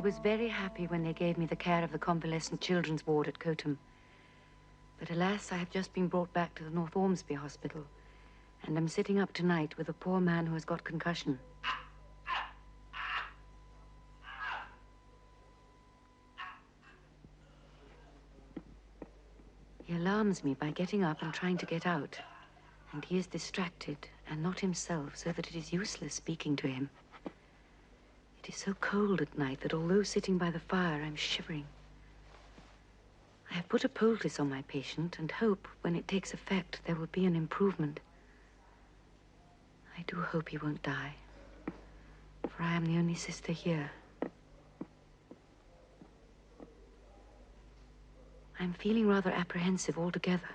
was very happy when they gave me the care of the convalescent children's ward at Cotham. But alas, I have just been brought back to the North Ormsby Hospital, and am sitting up tonight with a poor man who has got concussion. He alarms me by getting up and trying to get out, and he is distracted and not himself, so that it is useless speaking to him. It is so cold at night that although sitting by the fire, I'm shivering. I have put a poultice on my patient and hope when it takes effect there will be an improvement. I do hope he won't die, for I am the only sister here. I'm feeling rather apprehensive altogether,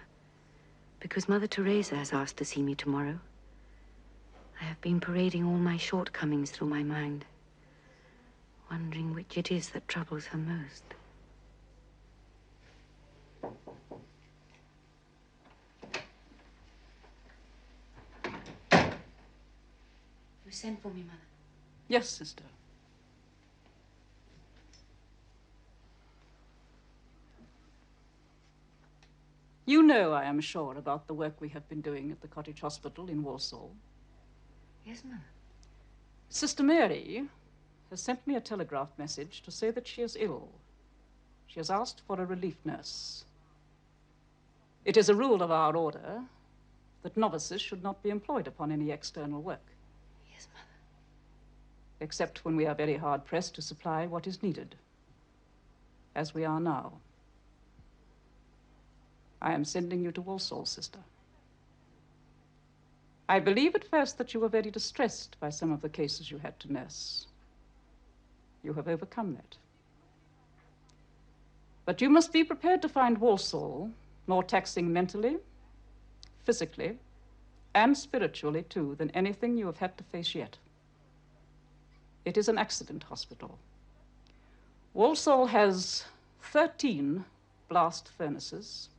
because Mother Teresa has asked to see me tomorrow. I have been parading all my shortcomings through my mind, wondering which it is that troubles her most. You sent for me, Mother? Yes, sister. You know, I am sure, about the work we have been doing at the cottage hospital in Walsall. Yes, Mother. Sister Mary has sent me a telegraph message to say that she is ill. She has asked for a relief nurse. It is a rule of our order that novices should not be employed upon any external work. Yes, Mother. Except when we are very hard pressed to supply what is needed, as we are now. I am sending you to Walsall, sister. I believe at first that you were very distressed by some of the cases you had to nurse. You have overcome that. But you must be prepared to find Walsall more taxing mentally, physically, and spiritually, too, than anything you have had to face yet. It is an accident hospital. Walsall has 13 blast furnaces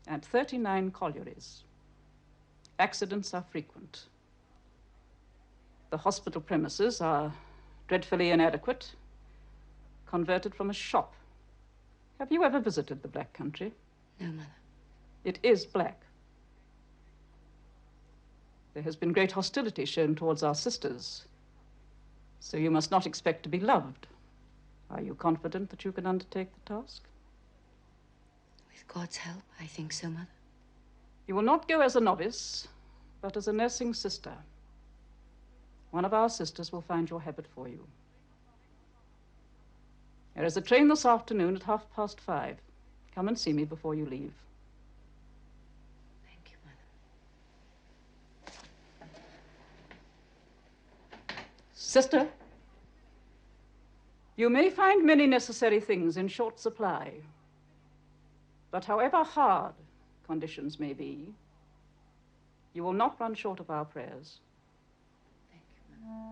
and 39 collieries. Accidents are frequent. The hospital premises are dreadfully inadequate, converted from a shop. Have you ever visited the Black Country? No, Mother. It is black. There has been great hostility shown towards our sisters, so you must not expect to be loved. Are you confident that you can undertake the task? With God's help, I think so, Mother. You will not go as a novice, but as a nursing sister. One of our sisters will find your habit for you. There is a train this afternoon at 5:30. Come and see me before you leave. Thank you, Mother. Sister, you may find many necessary things in short supply, but however hard conditions may be, you will not run short of our prayers. Thank you, Mother.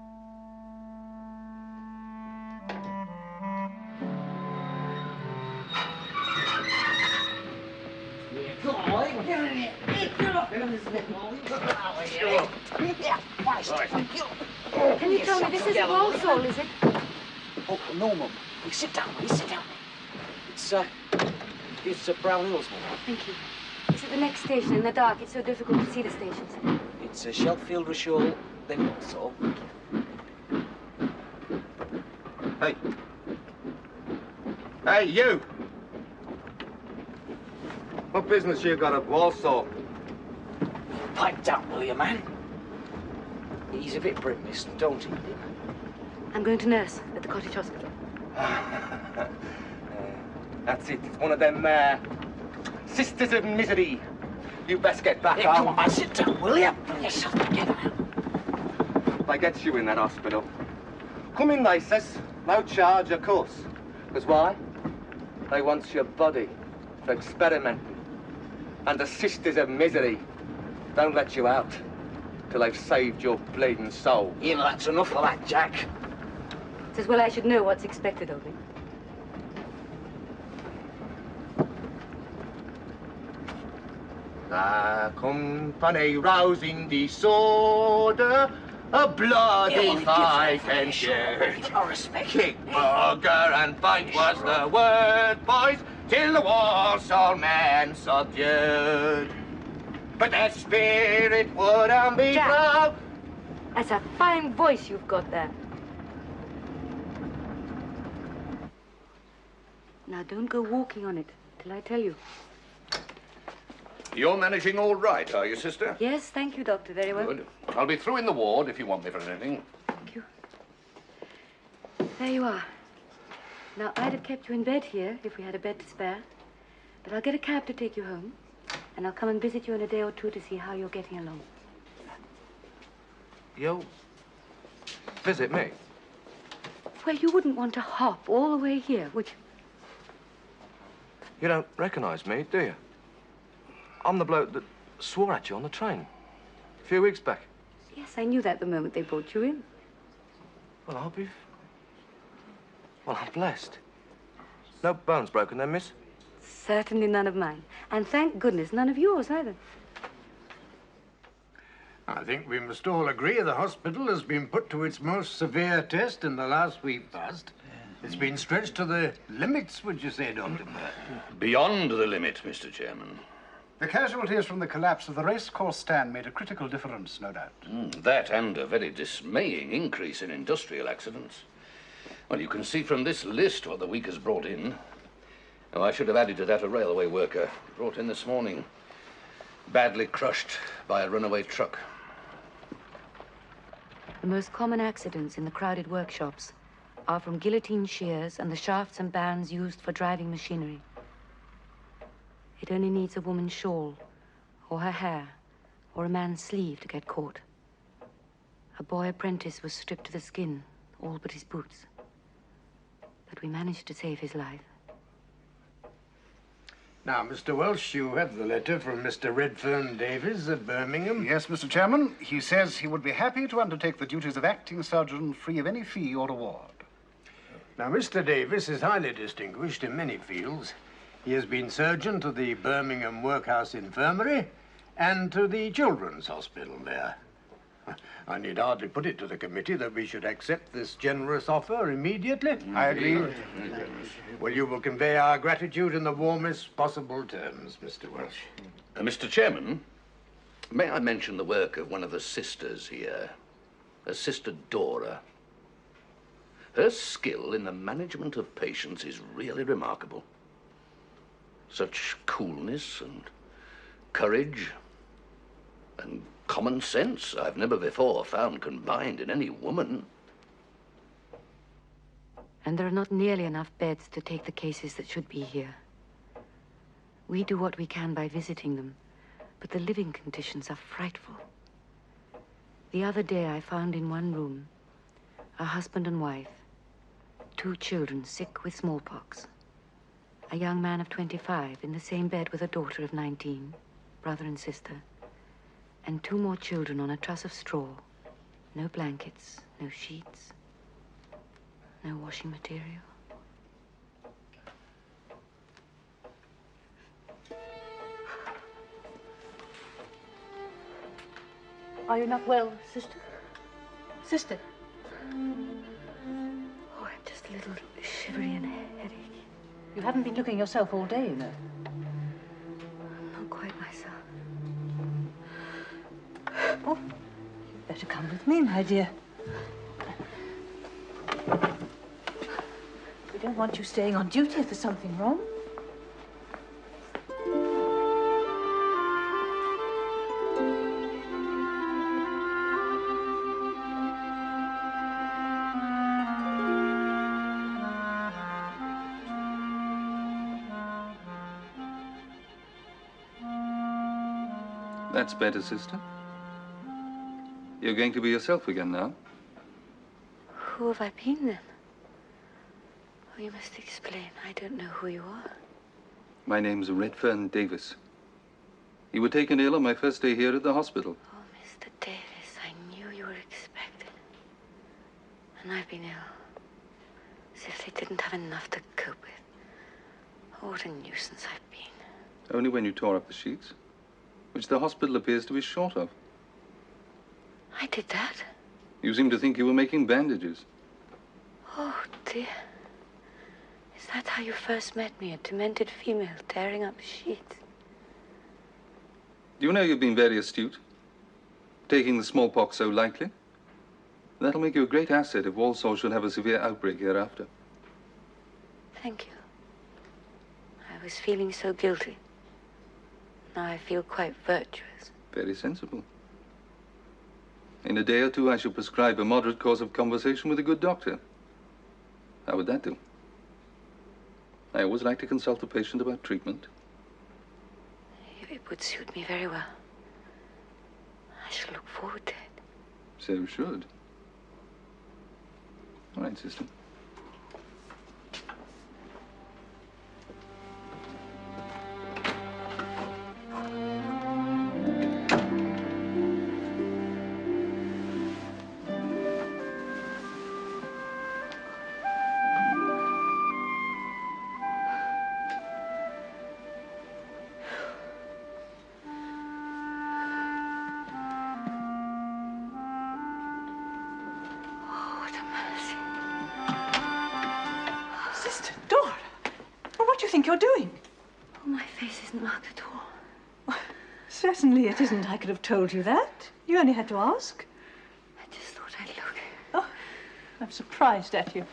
Can you tell me, this isn't Walsall, is it? Oh, no, Mum. Sit down, please, sit down. It's Brown Hills, Mum. Thank you. Is it the next station in the dark? It's so difficult to see the stations. It's Sheffield, Rishall, then Walsall. Hey. Hey, you! What business you got at Walsall? Pipe down, will you, man? He's a bit brimless, don't eat him. I'm going to nurse at the cottage hospital. That's it. It's one of them, sisters of misery. You best get back Hey, home. come on, man, sit down, will you? Pull yourself together. If I get you in that hospital, come in, they says. No charge, of course. Because why? They want your body for experimenting. And the sisters of misery don't let you out till they've saved your bleeding soul. You know, that's enough of that, Jack. It's as well I should know what's expected of me. The company rousing disorder a bloody fight ensued. I respect Kick, bugger, and fight was the word, boys, till the Walsall men subdued. But their spirit wouldn't be Jack. proud. That's a fine voice you've got there. Now, don't go walking on it till I tell you. You're managing all right, are you, sister? Yes, thank you, Doctor. Very well. Good. I'll be through in the ward if you want me for anything. Thank you. There you are. Now, I'd have kept you in bed here if we had a bed to spare. But I'll get a cab to take you home. And I'll come and visit you in a day or two to see how you're getting along. You'll visit me? Well, you wouldn't want to hop all the way here, would you? You don't recognize me, do you? I'm the bloke that swore at you on the train a few weeks back. Yes, I knew that the moment they brought you in. Well, I'm blessed. No bones broken then, miss? Certainly none of mine. And thank goodness, none of yours either. I think we must all agree the hospital has been put to its most severe test in the last week past. It's been stretched to the limits, would you say, Dr. Burt? Beyond the limit, Mr. Chairman. The casualties from the collapse of the racecourse stand made a critical difference, no doubt. That and a very dismaying increase in industrial accidents. Well, you can see from this list what the week has brought in. Oh, I should have added to that a railway worker brought in this morning, badly crushed by a runaway truck. The most common accidents in the crowded workshops are from guillotine shears and the shafts and bands used for driving machinery. It only needs a woman's shawl, or her hair, or a man's sleeve to get caught. A boy apprentice was stripped to the skin, all but his boots. But we managed to save his life. Now, Mr. Welsh, you have the letter from Mr. Redfern Davies at Birmingham. Yes, Mr. Chairman. He says he would be happy to undertake the duties of acting surgeon free of any fee or reward. Now, Mr. Davies is highly distinguished in many fields. He has been surgeon to the Birmingham Workhouse Infirmary and to the Children's Hospital there. I need hardly put it to the committee that we should accept this generous offer immediately. I agree. Well, you will convey our gratitude in the warmest possible terms, Mr. Welsh. Mr. Chairman, may I mention the work of one of the sisters here, Sister Dora? Her skill in the management of patients is really remarkable. Such coolness and courage and common sense I've never before found combined in any woman. And there are not nearly enough beds to take the cases that should be here. We do what we can by visiting them, but the living conditions are frightful. The other day I found in one room a husband and wife, 2 children sick with smallpox, a young man of 25 in the same bed with a daughter of 19, brother and sister, and 2 more children on a truss of straw. No blankets, no sheets, no washing material. Are you not well, sister? Sister? Oh, I'm just a little shivery and headache. You haven't been looking yourself all day, you know. Not quite myself. Oh, you'd better come with me, my dear. We don't want you staying on duty if there's something wrong. That's better, sister. You're going to be yourself again now. Who have I been, then? Oh, you must explain. I don't know who you are. My name's Redfern Davies. You were taken ill on my first day here at the hospital. Oh, Mr. Davis, I knew you were expected. And I've been ill. As if they didn't have enough to cope with. Oh, what a nuisance I've been. Only when you tore up the sheets, which the hospital appears to be short of. I did that. You seem to think you were making bandages. Oh, dear. Is that how you first met me, a demented female tearing up sheets? You know you've been very astute, taking the smallpox so lightly. That'll make you a great asset if Walsall should have a severe outbreak hereafter. Thank you. I was feeling so guilty. Now I feel quite virtuous. Very sensible. In a day or two, I shall prescribe a moderate course of conversation with a good doctor. How would that do? I always like to consult the patient about treatment. It would suit me very well. I shall look forward to it. So should. All right, sister. You're doing? Oh, my face isn't marked at all. Well, certainly it isn't. I could have told you that. You only had to ask. I just thought I'd look. Oh, I'm surprised at you.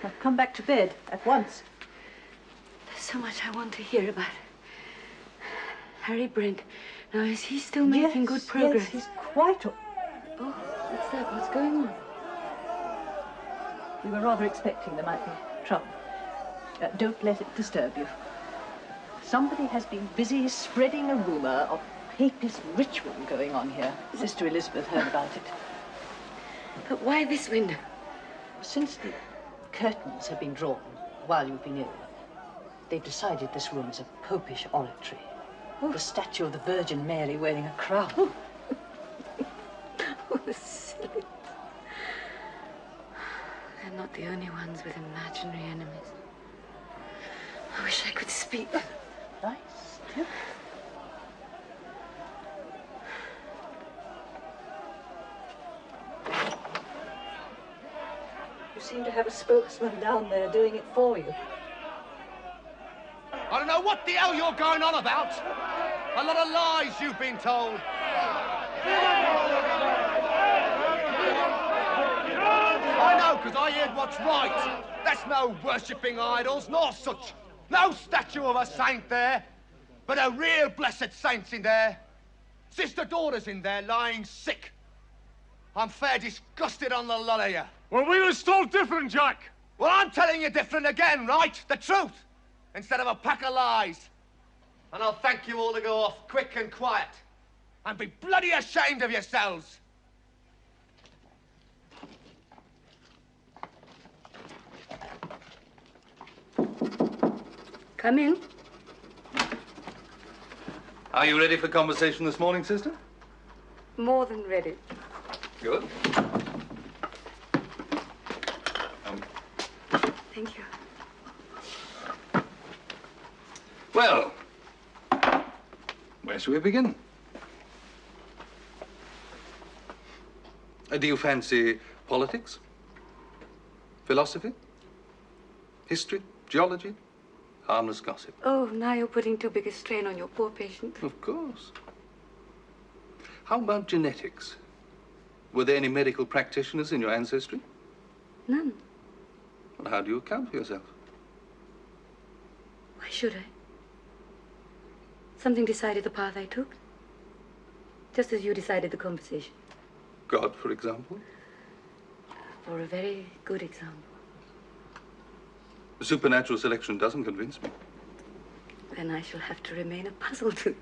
Now come back to bed at once. There's so much I want to hear about. Harry Brent. Now, is he still making good progress? Yes, he's quite... Oh, what's that? What's going on? We were rather expecting there might be trouble. Don't let it disturb you. Somebody has been busy spreading a rumour of papist ritual going on here. Sister Elizabeth heard about it. But why this window? Since the curtains have been drawn while you've been ill, they've decided this room is a popish oratory. Oh. The statue of the Virgin Mary wearing a crown. Oh, silly. They're not the only ones with imaginary enemies. I wish I could speak. Nice. Yeah. You seem to have a spokesman down there doing it for you. I don't know what the hell you're going on about. A lot of lies you've been told. I know, because I heard what's right. There's no worshipping idols, nor such. No statue of a saint there, but a real blessed saint's in there. Sister Dora's in there, lying sick. I'm fair disgusted on the lot of you. Well, we was told different, Jack. Well, I'm telling you different again, right? The truth, instead of a pack of lies. And I'll thank you all to go off quick and quiet, and be bloody ashamed of yourselves. Come in. Are you ready for conversation this morning, sister? More than ready. Good. Thank you. Well, where shall we begin? Do you fancy politics? Philosophy? History? Geology? Harmless gossip? Oh, now you're putting too big a strain on your poor patient. Of course. How about genetics? Were there any medical practitioners in your ancestry? None. Well, how do you account for yourself? Why should I? Something decided the path I took. Just as you decided the conversation. God, for example? For a very good example. Supernatural selection doesn't convince me. Then I shall have to remain a puzzle to you.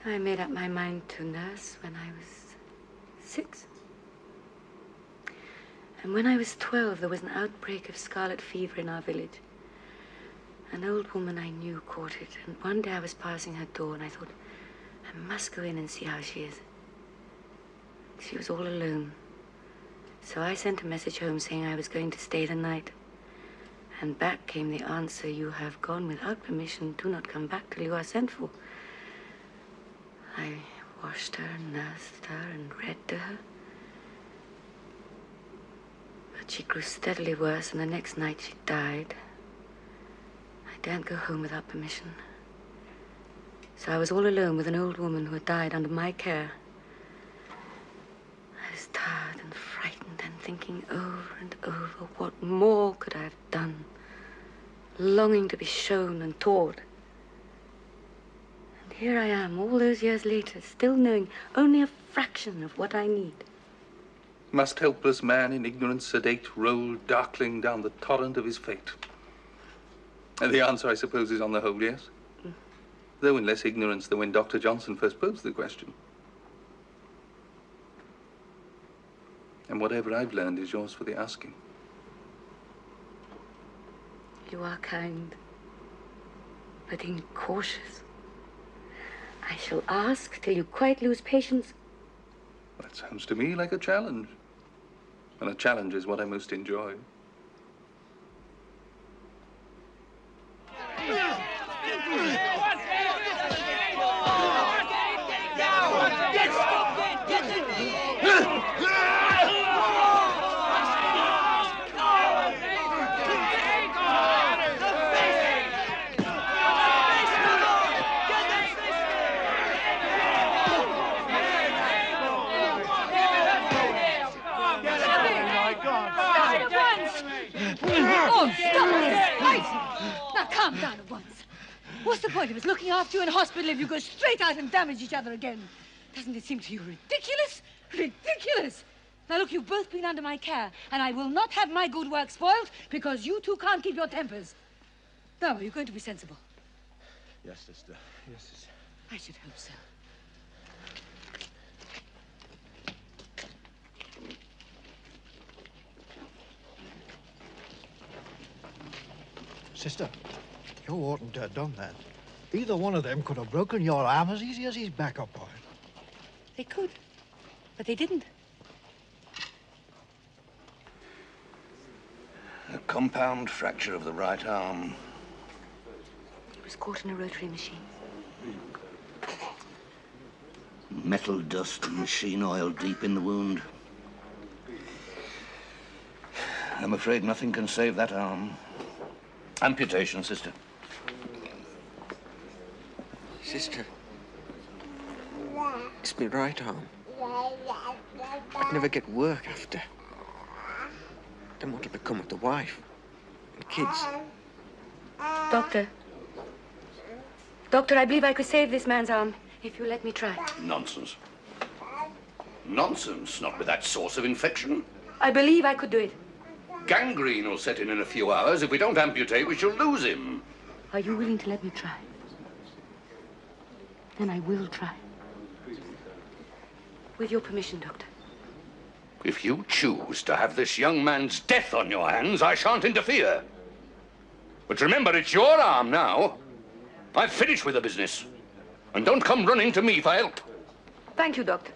I made up my mind to nurse when I was 6. And when I was 12, there was an outbreak of scarlet fever in our village. An old woman I knew caught it, and one day I was passing her door, and I thought, I must go in and see how she is. She was all alone. So I sent a message home saying I was going to stay the night. And back came the answer, you have gone without permission. Do not come back till you are sent for. I washed her and nursed her and read to her. But she grew steadily worse, and the next night she died. I daren't go home without permission. So I was all alone with an old woman who had died under my care. I was tired and frightened and thinking over and over what more could I have done, longing to be shown and taught. And here I am, all those years later, still knowing only a fraction of what I need. Must helpless man in ignorance sedate roll darkling down the torrent of his fate? And the answer, I suppose, is on the whole, yes. Though in less ignorance than when Dr. Johnson first posed the question. And whatever I've learned is yours for the asking. You are kind, but incautious. I shall ask till you quite lose patience. That sounds to me like a challenge. And a challenge is what I most enjoy. Oh, stop this fighting! Now, calm down at once. What's the point of us looking after you in hospital if you go straight out and damage each other again? Doesn't it seem to you ridiculous? Ridiculous! Now, look, you've both been under my care, and I will not have my good work spoiled because you two can't keep your tempers. Now, are you going to be sensible? Yes, sister. Yes, sister. I should hope so. Sister, you oughtn't to have done that. Either one of them could have broken your arm as easy as his backup point. They could, but they didn't. A compound fracture of the right arm. He was caught in a rotary machine. Metal dust and machine oil deep in the wound. I'm afraid nothing can save that arm. Amputation, sister. Sister, it's my right arm. I'd never get work after. Then what would become of the wife and kids? Doctor. Doctor, I believe I could save this man's arm if you let me try. Nonsense. Nonsense, not with that source of infection. I believe I could do it. Gangrene will set in a few hours. If we don't amputate, we shall lose him. Are you willing to let me try? Then I will try. With your permission, Doctor. If you choose to have this young man's death on your hands, I shan't interfere. But remember, it's your arm now. I've finished with the business. And don't come running to me for help. Thank you, Doctor.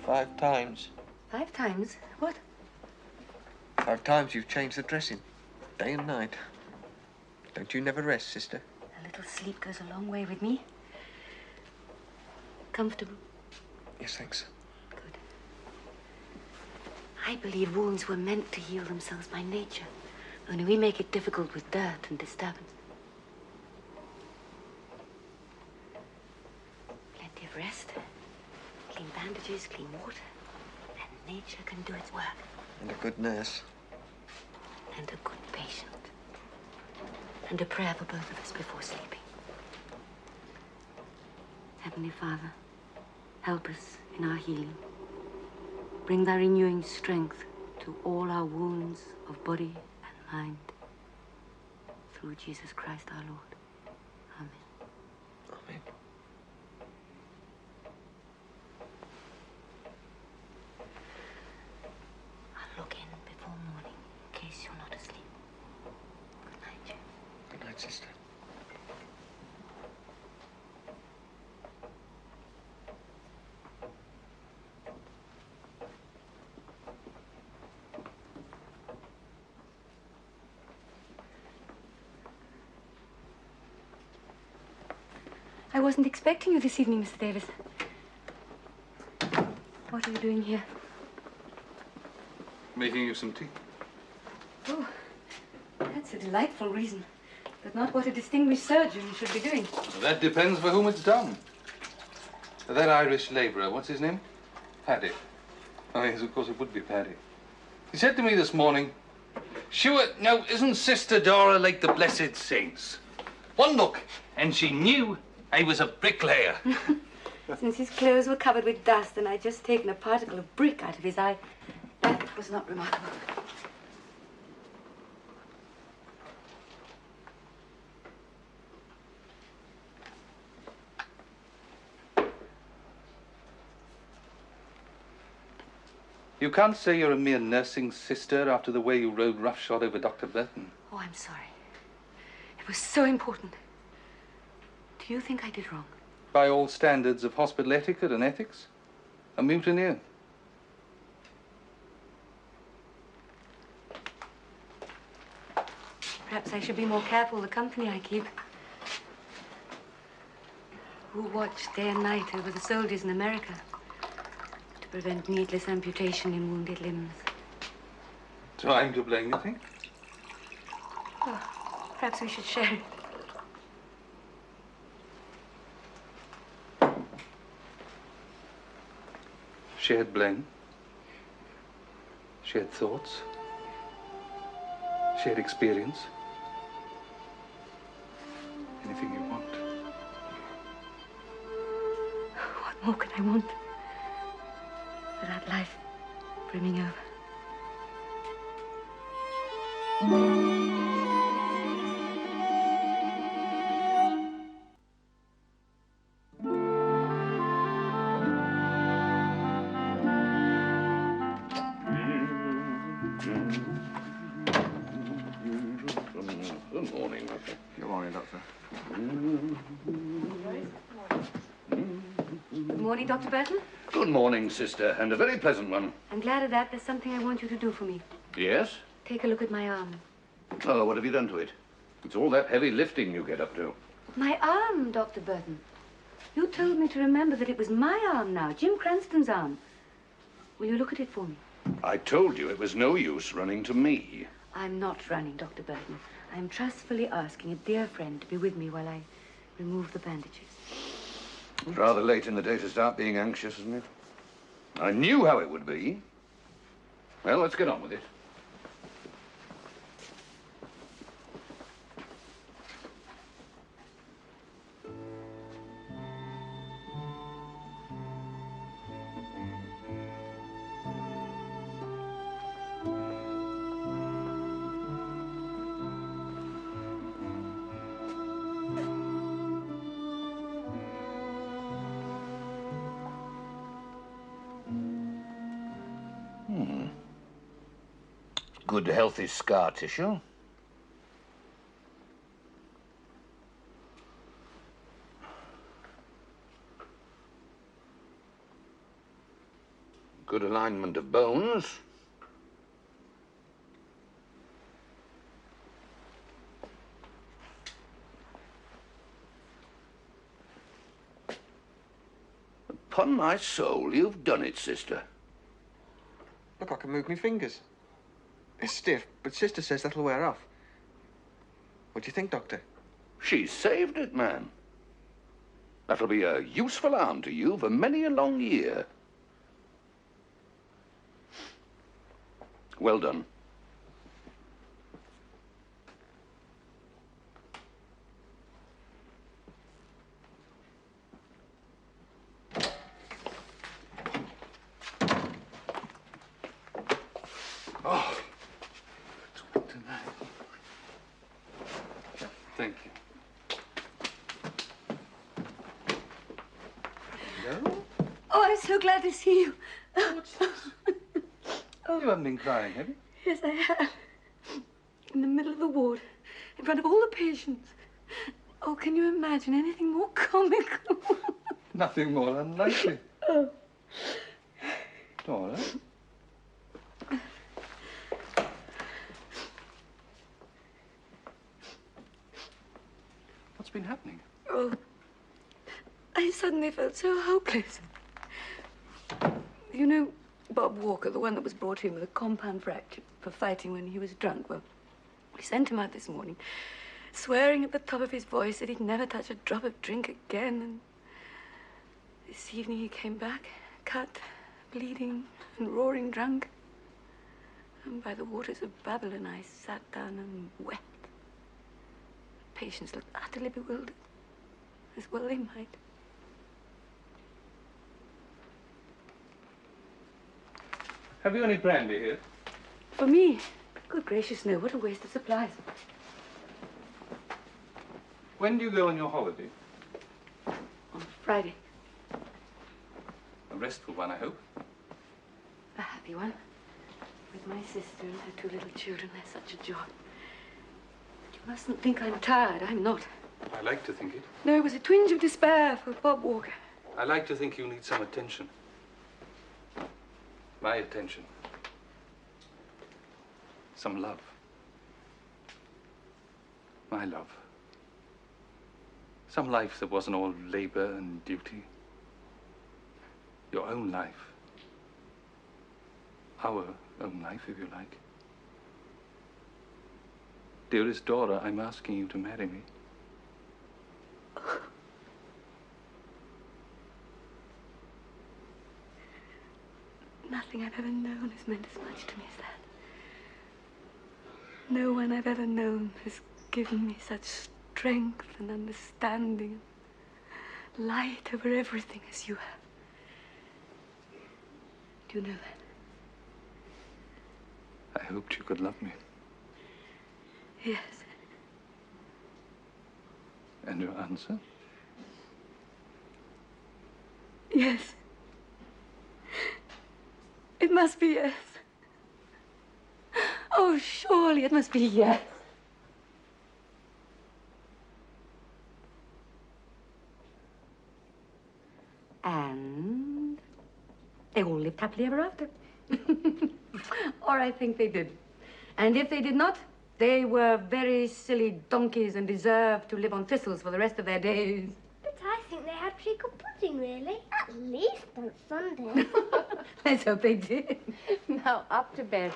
Five times. 5 times? What? 5 times you've changed the dressing, day and night. Don't you never rest, sister? A little sleep goes a long way with me. Comfortable? Yes, thanks. Good. I believe wounds were meant to heal themselves by nature. Only we make it difficult with dirt and disturbance. Plenty of rest. Clean bandages, clean water. And nature can do its work. And a good nurse. And a good patient. And a prayer for both of us before sleeping. Heavenly Father, help us in our healing. Bring thy renewing strength to all our wounds of body and mind. Through Jesus Christ our Lord. Amen. Amen. I'll look in before morning in case you're not asleep. Good night, Jim. Good night, sister. wasn't expecting you this evening, Mr. Davis. What are you doing here? Making you some tea. Oh, that's a delightful reason, but not what a distinguished surgeon should be doing. That depends for whom it's done. That Irish labourer, what's his name? Paddy. Oh, yes, of course it would be Paddy. He said to me this morning, "Sure, now, isn't Sister Dora like the blessed saints? One look, and she knew I was a bricklayer." Since his clothes were covered with dust and I'd just taken a particle of brick out of his eye, that was not remarkable. You can't say you're a mere nursing sister after the way you rode roughshod over Dr. Burton. Oh, I'm sorry. It was so important. Do you think I did wrong? By all standards of hospital etiquette and ethics, a mutineer. Perhaps I should be more careful the company I keep. Who watch day and night over the soldiers in America to prevent needless amputation in wounded limbs. So I'm to blame, you think? Oh, perhaps we should share it. Shared blame. Shared thoughts. Shared experience. Anything you want. What more could I want? Without life brimming over. Good morning, Doctor. Good morning, Doctor. Good morning, Dr. Burton. Good morning, sister, and a very pleasant one. I'm glad of that. There's something I want you to do for me. Yes? Take a look at my arm. Oh, what have you done to it? It's all that heavy lifting you get up to. My arm, Dr. Burton. You told me to remember that it was my arm now, Jim Cranston's arm. Will you look at it for me? I told you it was no use running to me. I'm not running, Dr. Burton. I'm trustfully asking a dear friend to be with me while I remove the bandages. It's rather late in the day to start being anxious, isn't it? I knew how it would be. Well, let's get on with it. Good, healthy scar tissue. Good alignment of bones. Upon my soul, you've done it, sister. Look, I can move my fingers. It's stiff, but Sister says that'll wear off. What do you think, Doctor? She saved it, man. That'll be a useful arm to you for many a long year. Well done. Oh, it's good tonight. Thank you. Hello? Oh, I'm so glad to see you. What's this? You haven't been crying, have you? Yes, I have. In the middle of the ward, in front of all the patients. Oh, can you imagine anything more comical? Nothing more unlikely. Oh. Dora? What's been happening? Oh, I suddenly felt so hopeless. You know Bob Walker, the one that was brought in with a compound fracture for fighting when he was drunk? Well, we sent him out this morning, swearing at the top of his voice that he'd never touch a drop of drink again. And this evening he came back, cut, bleeding, and roaring drunk. And by the waters of Babylon, I sat down and wept. The patients looked utterly bewildered, as well they might. Have you any brandy here? For me? Good gracious, no. What a waste of supplies. When do you go on your holiday? On Friday. A restful one, I hope. A happy one. With my sister and her 2 little children. They're such a joy. But you mustn't think I'm tired. I'm not. I like to think it. No, it was a twinge of despair for Bob Walker. I like to think you need some attention. My attention. Some love. My love. Some life that wasn't all labor and duty. Your own life. Our own life, if you like. Dearest Dora, I'm asking you to marry me. Nothing I've ever known has meant as much to me as that. No one I've ever known has given me such strength and understanding, light over everything as you have. Do you know that? I hoped you could love me. Yes. And your answer? Yes. It must be yes. Oh, surely it must be yes. And they all lived happily ever after. Or I think they did. And if they did not, they were very silly donkeys and deserved to live on thistles for the rest of their days. But I think they had treacle pudding, really. At least on Sunday. Let's hope they did. Now, up to bed.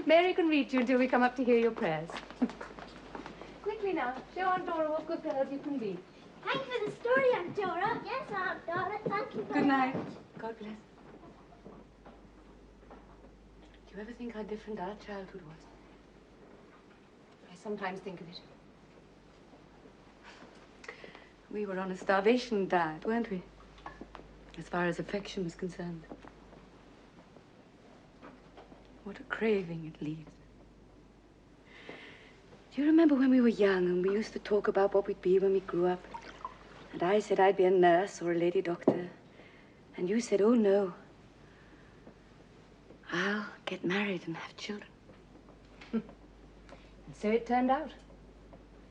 Mary can read you until we come up to hear your prayers. Quickly now, show Aunt Dora what good girls you can be. Thank you for the story, Aunt Dora. Yes, Aunt Dora, thank you very Good night. much. God bless. Do you ever think how different our childhood was? I sometimes think of it. We were on a starvation diet, weren't we? As far as affection was concerned. What a craving it leaves. Do you remember when we were young and we used to talk about what we'd be when we grew up? And I said I'd be a nurse or a lady doctor. And you said, oh, no. I'll get married and have children. And so it turned out.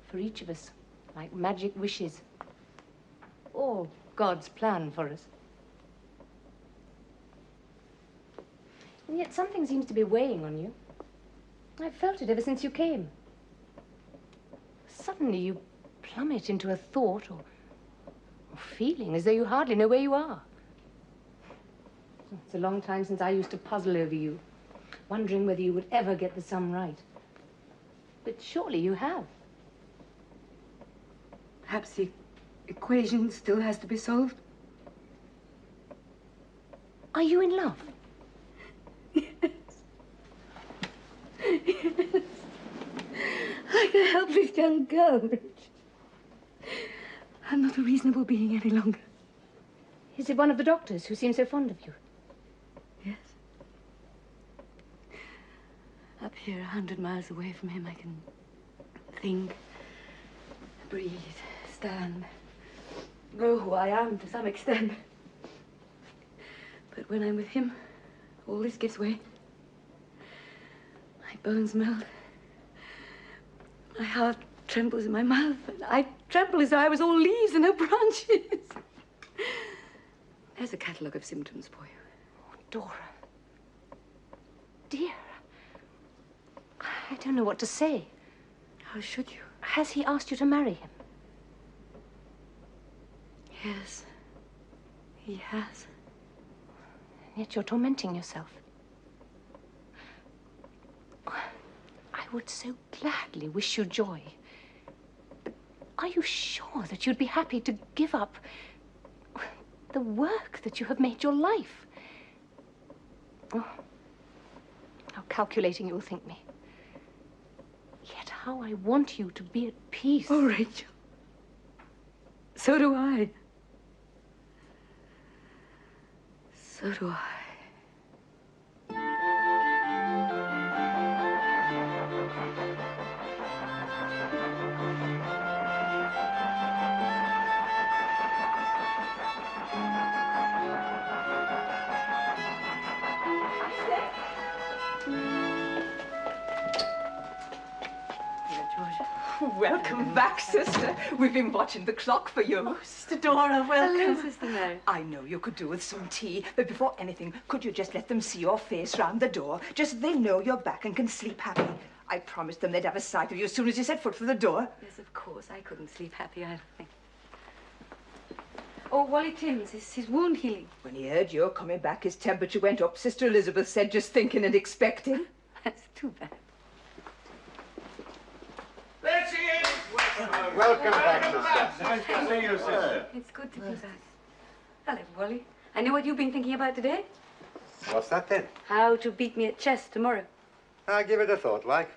For each of us, like magic wishes. All God's plan for us. And yet something seems to be weighing on you. I've felt it ever since you came. Suddenly you plummet into a thought or feeling as though you hardly know where you are. It's a long time since I used to puzzle over you, wondering whether you would ever get the sum right. But surely you have. Perhaps the equation still has to be solved. Are you in love? Yes. Like a helpless young girl, Rich. I'm not a reasonable being any longer. Is it one of the doctors who seems so fond of you? Yes. Up here, 100 miles away from him, I can think, breathe, stand, know who I am to some extent. But when I'm with him, all this gives way. My bones melt. My heart trembles in my mouth, and I tremble as though I was all leaves and no branches. There's a catalogue of symptoms for you. Oh, Dora. Dear. I don't know what to say. How should you? Has he asked you to marry him? Yes, He has. And yet you're tormenting yourself. I would so gladly wish you joy. But are you sure that you'd be happy to give up the work that you have made your life? Oh, how calculating you'll think me. Yet how I want you to be at peace. Oh, Rachel. So do I. So do I. Welcome back, sister. We've been watching the clock for you. Oh, Sister Dora, welcome. Hello, Sister Mary. I know you could do with some tea, but before anything, could you just let them see your face round the door? Just so they know you're back and can sleep happy. I promised them they'd have a sight of you as soon as you set foot through the door. Yes, of course. I couldn't sleep happy, I don't think. Oh, Wally Timms, is his wound healing? When he heard you're coming back, his temperature went up. Sister Elizabeth said, just thinking and expecting. That's too bad. There she is! Welcome back, sister. Nice to see you, sister. It's good to be back. Hello, Wally. I know what you've been thinking about today. What's that then? How to beat me at chess tomorrow. I'll give it a thought, like.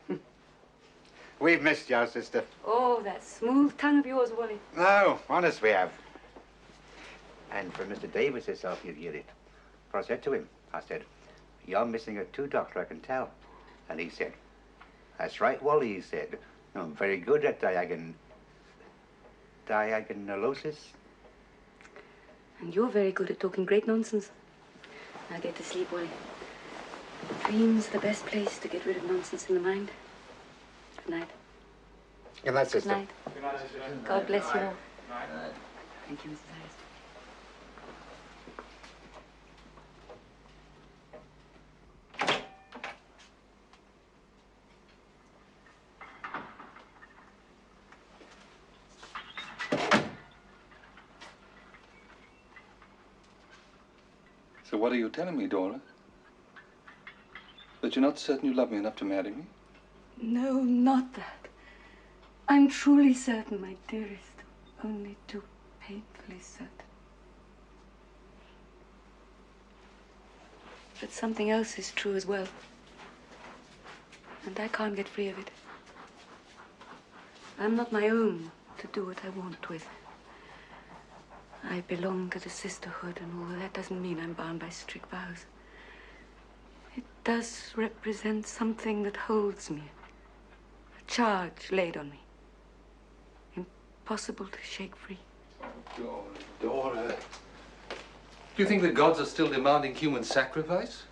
We've missed you, sister. Oh, that smooth tongue of yours, Wally. No, honest we have. And from Mr. Davis himself, you'd hear it. For I said to him, I said, you're missing a tooth, doctor, I can tell. And he said, that's right, Wally, he said. I'm very good at diagonalosis. And you're very good at talking great nonsense. Now get to sleep, Wally. Dream's the best place to get rid of nonsense in the mind. Good night. Good night, sister. Good night. Good night, sister. God bless you all. Night. Thank you, Mrs. Harris. So what are you telling me, Dora? That you're not certain you love me enough to marry me? No, not that. I'm truly certain, my dearest. Only too painfully certain. But something else is true as well. And I can't get free of it. I'm not my own to do what I want with. I belong to the sisterhood, and although that doesn't mean I'm bound by strict vows, it does represent something that holds me. A charge laid on me. Impossible to shake free. Dora. Do you think the gods are still demanding human sacrifice?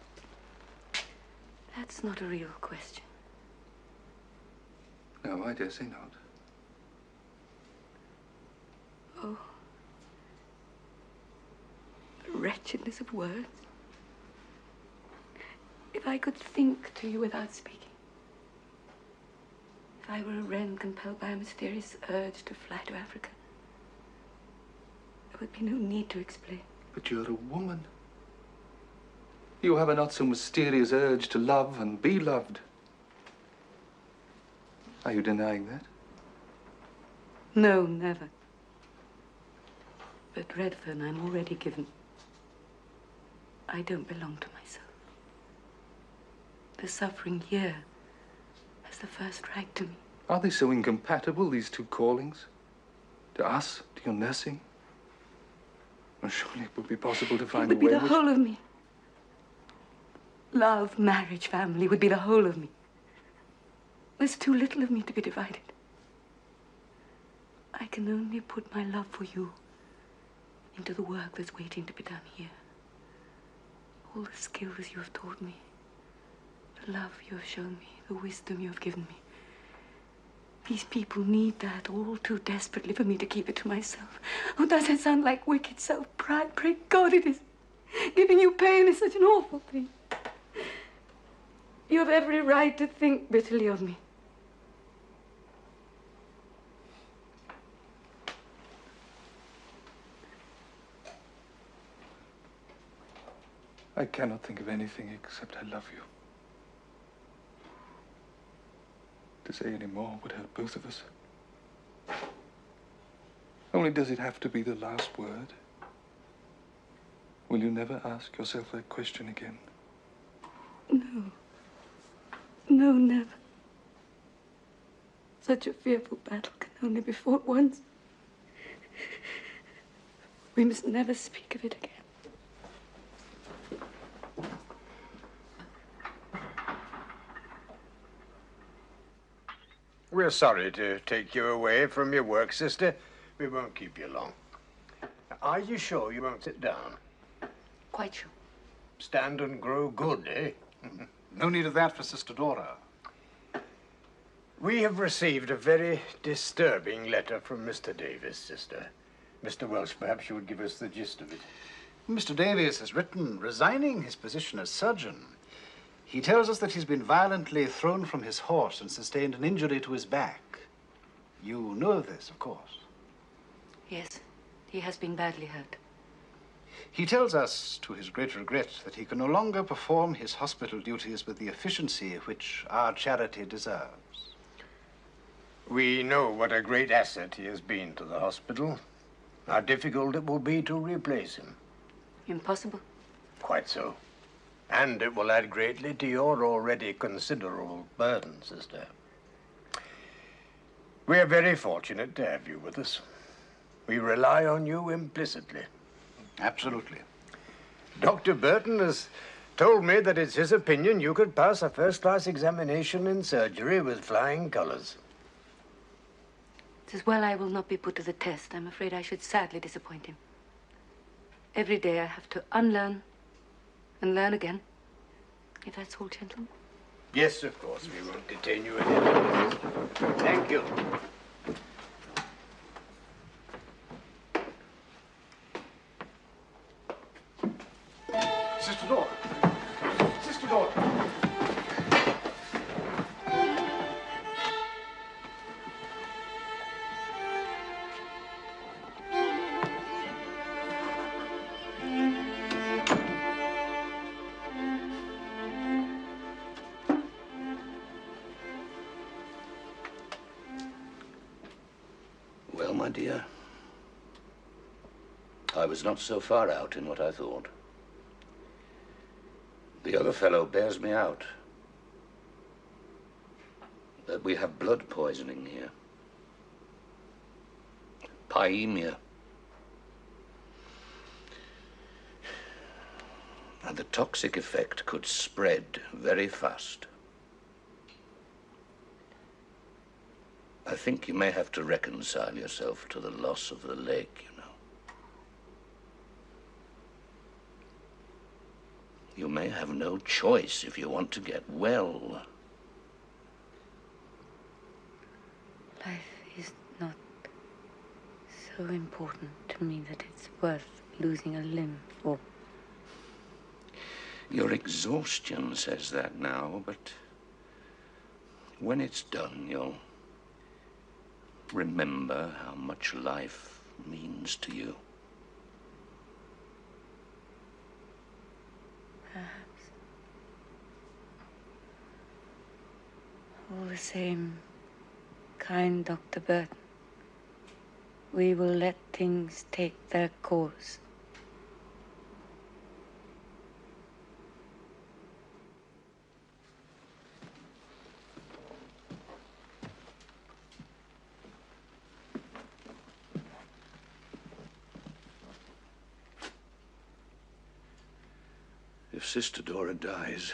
That's not a real question. No, I dare say not. Oh. The wretchedness of words. If I could think to you without speaking. If I were a wren compelled by a mysterious urge to fly to Africa. There would be no need to explain. But you're a woman. You have a not so mysterious urge to love and be loved. Are you denying that? No, never. But Redfern, I'm already given. I don't belong to myself. The suffering here has the first right to me. Are they so incompatible, these two callings? To us, to your nursing? Well, surely it would be possible to find a It would way be the whole of me. Love, marriage, family would be the whole of me. There's too little of me to be divided. I can only put my love for you into the work that's waiting to be done here. All the skills you have taught me, the love you have shown me, the wisdom you have given me. These people need that all too desperately for me to keep it to myself. Oh, does that sound like wicked self-pride? Pray God it is. Giving you pain is such an awful thing. You have every right to think bitterly of me. I cannot think of anything except I love you. To say any more would hurt both of us. Only does it have to be the last word? Will you never ask yourself that question again? No. No, never. Such a fearful battle can only be fought once. We must never speak of it again. We're sorry to take you away from your work, sister. We won't keep you long. Are you sure you won't sit down? Quite sure. Stand and grow good, eh? No need of that for Sister Dora. We have received a very disturbing letter from Mr. Davies, sister. Mr. Welsh, perhaps you would give us the gist of it. Mr. Davies has written resigning his position as surgeon. He tells us that he's been violently thrown from his horse and sustained an injury to his back. You know of this, of course. Yes, he has been badly hurt. He tells us, to his great regret, that he can no longer perform his hospital duties with the efficiency which our charity deserves. We know what a great asset he has been to the hospital. How difficult it will be to replace him. Impossible. Quite so. And it will add greatly to your already considerable burden, sister. We are very fortunate to have you with us. We rely on you implicitly. Absolutely. Dr. Burton has told me that it's his opinion you could pass a first-class examination in surgery with flying colors. It is well I will not be put to the test. I'm afraid I should sadly disappoint him. Every day I have to unlearn and learn again. If that's all, gentlemen. Yes, of course. We won't detain you again. Thank you. Sister Dora. Sister Dora. Well, my dear, I was not so far out in what I thought. The other fellow bears me out. That we have blood poisoning here. Pyemia. And the toxic effect could spread very fast. I think you may have to reconcile yourself to the loss of the leg, you know. You may have no choice if you want to get well. Life is not so important to me that it's worth losing a limb for. Your exhaustion says that now, but when it's done, you'll remember how much life means to you. Perhaps. All the same, kind Dr. Burton, we will let things take their course. If Sister Dora dies,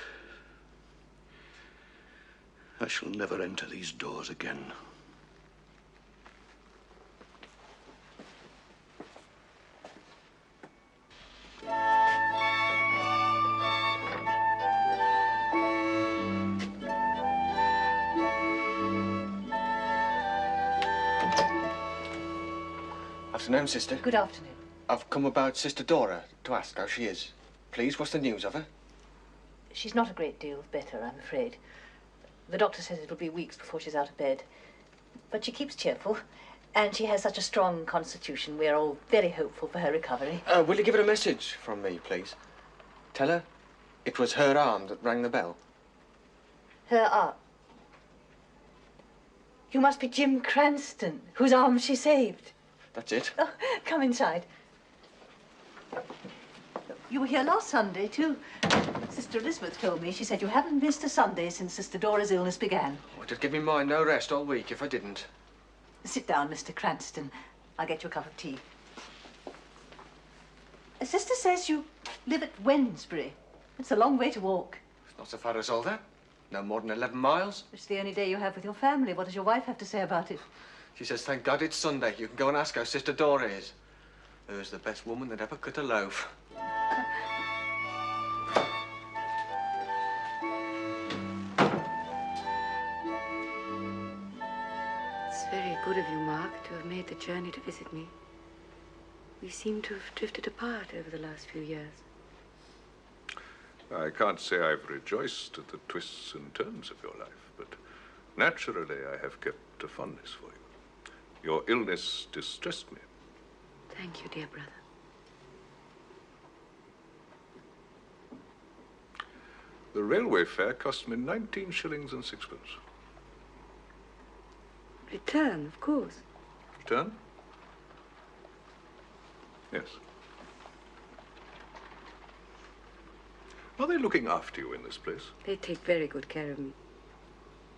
I shall never enter these doors again. Afternoon, sister. Good afternoon. I've come about Sister Dora to ask how she is. Please, what's the news of her? She's not a great deal better, I'm afraid. The doctor says it'll be weeks before she's out of bed. But she keeps cheerful, and she has such a strong constitution. We're all very hopeful for her recovery. Will you give her a message from me, please? Tell her It was her arm that rang the bell. Her arm. You must be Jim Cranston, whose arm she saved. That's it. Oh, come inside. You were here last Sunday, too. Sister Elizabeth told me. She said you haven't missed a Sunday since Sister Dora's illness began. Oh, it'd give me mind no rest all week if I didn't. Sit down, Mr. Cranston. I'll get you a cup of tea. Sister says you live at Wednesbury. It's a long way to walk. It's not so far as all that. No more than 11 miles. It's the only day you have with your family. What does your wife have to say about it? She says, thank God it's Sunday. You can go and ask how Sister Dora is. Her's the best woman that ever cut a loaf. It's very good of you, Mark, to have made the journey to visit me. We seem to have drifted apart over the last few years. I can't say I've rejoiced at the twists and turns of your life, but naturally I have kept a fondness for you. Your illness distressed me. Thank you, dear brother. The railway fare cost me 19 shillings and sixpence. Return, of course. Return? Yes. Are they looking after you in this place? They take very good care of me.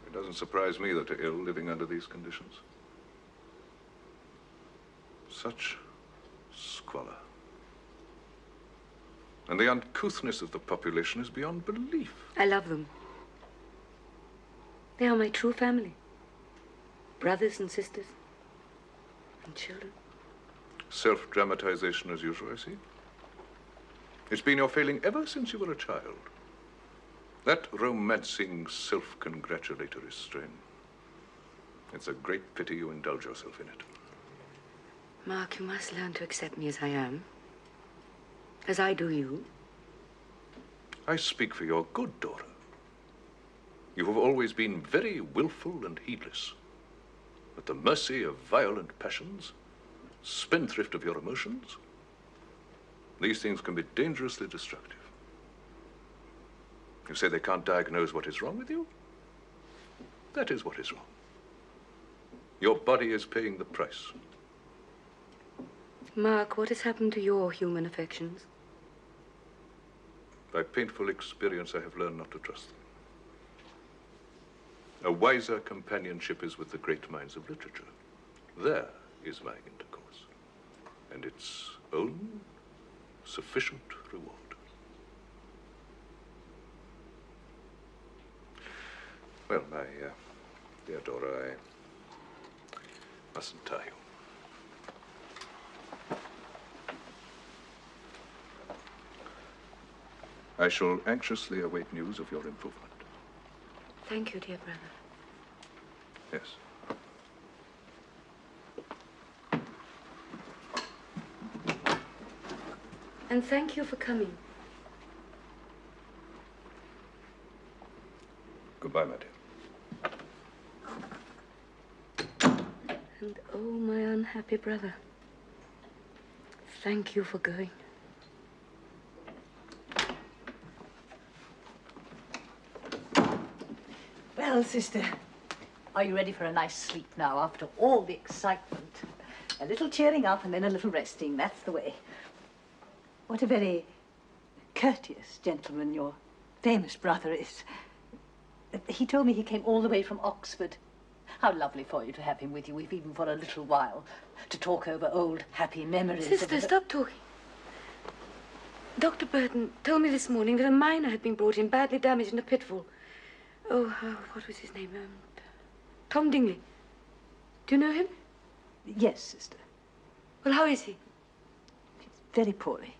It doesn't surprise me that you're ill living under these conditions. Such squalor. And the uncouthness of the population is beyond belief. I love them. They are my true family. Brothers and sisters. And children. Self-dramatization as usual, I see. It's been your failing ever since you were a child. That romancing, self-congratulatory strain. It's a great pity you indulge yourself in it. Mark, you must learn to accept me as I am. As I do you. I speak for your good, Dora. You have always been very willful and heedless. At the mercy of violent passions, spendthrift of your emotions. These things can be dangerously destructive. You say they can't diagnose what is wrong with you? That is what is wrong. Your body is paying the price. Mark, what has happened to your human affections? By painful experience, I have learned not to trust them. A wiser companionship is with the great minds of literature. There is my intercourse, and its own sufficient reward. Well, my dear Dora, I mustn't tire you. I shall anxiously await news of your improvement. Thank you, dear brother. Yes. And thank you for coming. Goodbye, my dear. And oh, my unhappy brother. Thank you for going. Well, sister, are you ready for a nice sleep now after all the excitement? A little cheering up and then a little resting. That's the way. What a very courteous gentleman your famous brother is. He told me he came all the way from Oxford. How lovely for you to have him with you, if even for a little while, to talk over old happy memories. Sister, stop talking. Dr. Burton told me this morning that a miner had been brought in badly damaged in a pitfall. Oh, what was his name? Tom Dingley. Do you know him? Yes, sister. Well, how is he? Very poorly.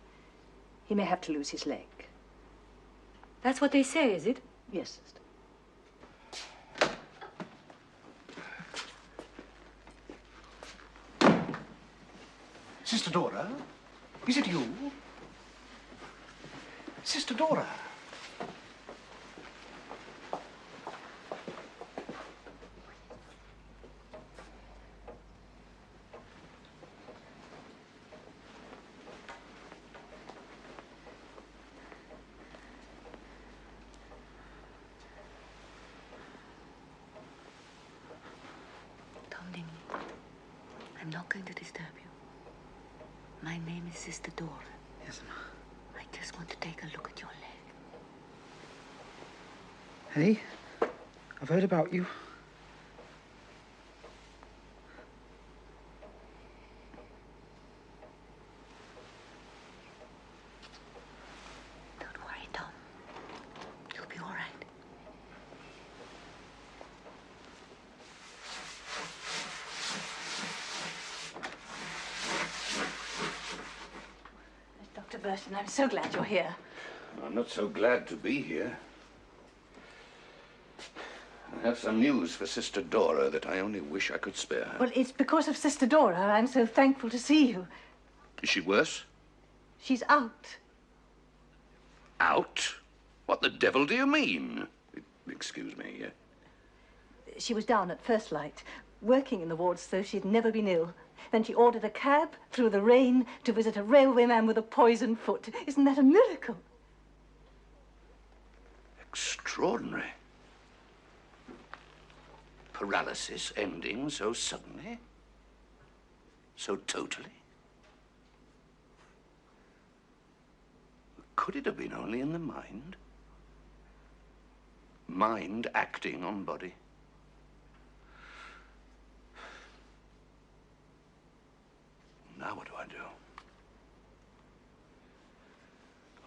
He may have to lose his leg. That's what they say, is it? Yes, sister. Sister Dora? Is it you? Sister Dora? I'm not going to disturb you. My name is Sister Dora. Yes, ma'am. I just want to take a look at your leg. Hey, I've heard about you. Don't worry, Tom. You'll be all right. Dr. Burton, I'm so glad you're here. I'm not so glad to be here. I have some news for Sister Dora that I only wish I could spare her. Well, it's because of Sister Dora I'm so thankful to see you. Is she worse? She's out. Out? What the devil do you mean? Excuse me. She was down at first light, working in the wards though she'd never been ill. Then she ordered a cab through the rain to visit a railwayman with a poisoned foot. Isn't that a miracle? Extraordinary. Paralysis ending so suddenly, so totally. Could it have been only in the mind? Mind acting on body? Now what do I do?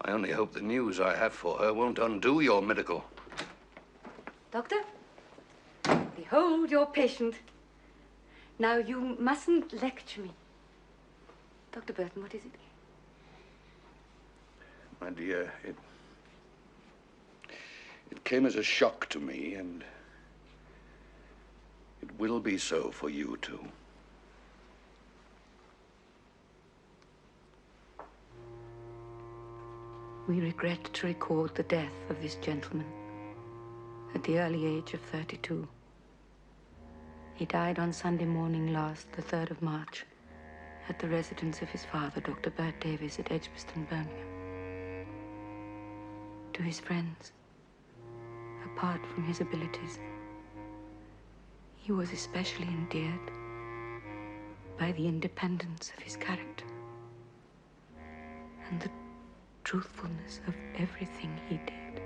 I only hope the news I have for her won't undo your miracle. Doctor, behold your patient. Now, you mustn't lecture me. Dr. Burton, what is it? My dear, it came as a shock to me, and it will be so for you too. We regret to record the death of this gentleman at the early age of 32. He died on Sunday morning last, the 3rd of March, at the residence of his father, Dr. Bert Davis, at Edgbaston, Birmingham. To his friends, apart from his abilities, he was especially endeared by the independence of his character and the truthfulness of everything he did.